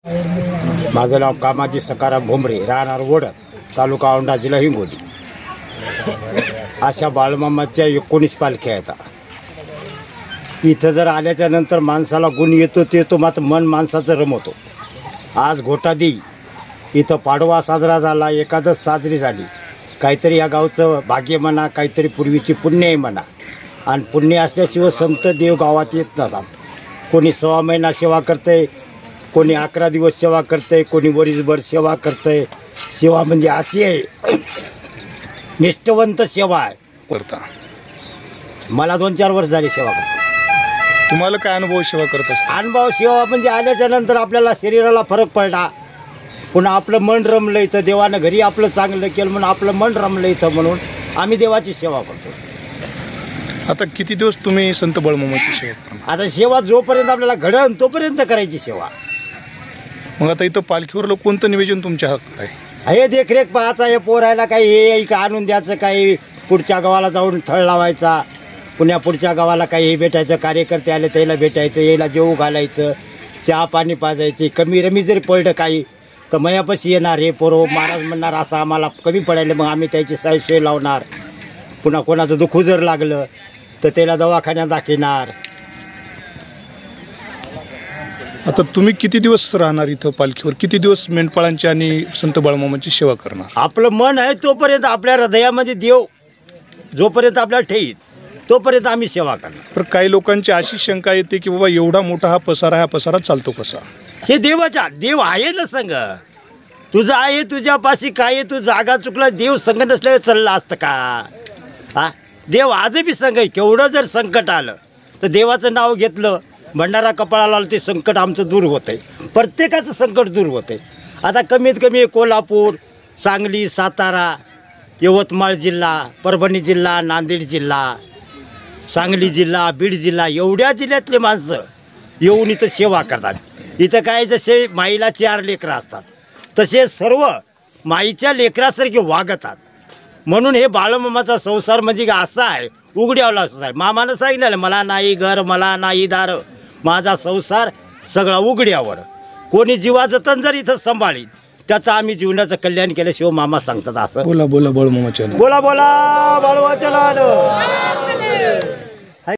माझं नाव कामाजी सकाराम भोमरे, राहणार वडद, तालुका औंढा, जिल्हा हिंगोली. अशा बाळूमामाच्या 19 पालख्या आहेत. इथं जर आल्याच्या नंतर माणसाला गुण येतो ते तो मात्र मन माणसाचं रमवतो. आज घोटादी इथं पाडवा साजरा झाला, एकादश साजरी झाली. काहीतरी या गावचं भाग्य म्हणा, काहीतरी पूर्वीची पुण्य आहे म्हणा. आणि पुण्य असल्याशिवाय संत देव गावात येत नसतात. कोणी 6 महिना सेवा करतंय, कोणी 11 दिवस सेवा करतंय, कोणी वरीसभर सेवा करतंय. सेवा म्हणजे अशी आहे, निष्ठवंत सेवा आहे करता. मला 2-4 वर्ष झाली सेवा करतो. तुम्हाला काय अनुभव सेवा करत असता? अनुभव सेवा म्हणजे आल्याच्या नंतर आपल्याला शरीराला फरक पडला, पुन्हा आपलं मन रमलं इथं. देवानं घरी आपलं चांगलं केलं म्हणून आपलं मन रमलं इथं, म्हणून आम्ही देवाची सेवा करतो. आता किती दिवस तुम्ही संत बाळूमामाची सेवा करता? आता सेवा जोपर्यंत आपल्याला घडण तोपर्यंत करायची सेवा. मग आता इथं पालखीवर कोणतं निवेदन तुमच्या हक्क आहे? हे देखरेख पाहायचा, हे पोरायला काही हे आणून द्यायचं, काही पुढच्या गावाला जाऊन थळ लावायचा, पुढच्या गावाला काही हे भेटायचं, कार्यकर्ते आले त्याला भेटायचं, यायला जेवू घालायचं, चहा पाणी पाजायचे. कमी रमी जरी पडलं काही तर मयापाशी येणार, हे पोरो महाराज म्हणणार असं आम्हाला कमी पडायला, मग आम्ही त्याची सोय लावणार. पुन्हा कोणाचं दुखू जर लागलं तर त्याला दवाखान्यात दाखवणार. आता तुम्ही किती दिवस राहणार इथं पालखीवर? किती दिवस मेंढपाळांची आणि संत बाळूमामाची सेवा करणार? आपलं मन आहे तोपर्यंत, आपल्या हृदयामध्ये देव जोपर्यंत आपल्याला ठेवीत तोपर्यंत आम्ही सेवा करणार. पण काही लोकांची अशी शंका येते की बाबा एवढा मोठा हा पसारा चालतो कसा? हे देवाचा देव आहे ना संग. तुझं आहे, तुझ्यापाशी काय आहे, तू जागा चुकला, देव संग नसल्यावर चाललं असतं का? हा, देव आजही बी संग आहे. केवढं जर संकट आलं तर देवाचं नाव घेतलं, भंडारा कपाळाला आलं, ते संकट आमचं दूर होतंय. प्रत्येकाचं संकट दूर होतंय. आता कमीत कमी कोल्हापूर, सांगली, सातारा, यवतमाळ जिल्हा, परभणी जिल्हा, नांदेड जिल्हा, सांगली जिल्हा, बीड जिल्हा, एवढ्या जिल्ह्यातले माणसं येऊन इथं सेवा करतात. इथं काय, जसे माईला 4 लेकरं असतात तसे सर्व माईच्या लेकरासारखे वागतात. म्हणून हे बाळूमामाचा संसार म्हणजे असा आहे, उघड्यावला आहे. मामानं सांगितलं, मला नाही घर, मला नाही दार, माझा संसार सगळा उघड्यावर. कोणी जीवा जतन जर इथं सांभाळी त्याचं आम्ही जीवनाचं कल्याण केल्याशिवाय मामा सांगतात असं. बोला बोला बाळूमामाच्या बोला बोला बाळूमामाच्या.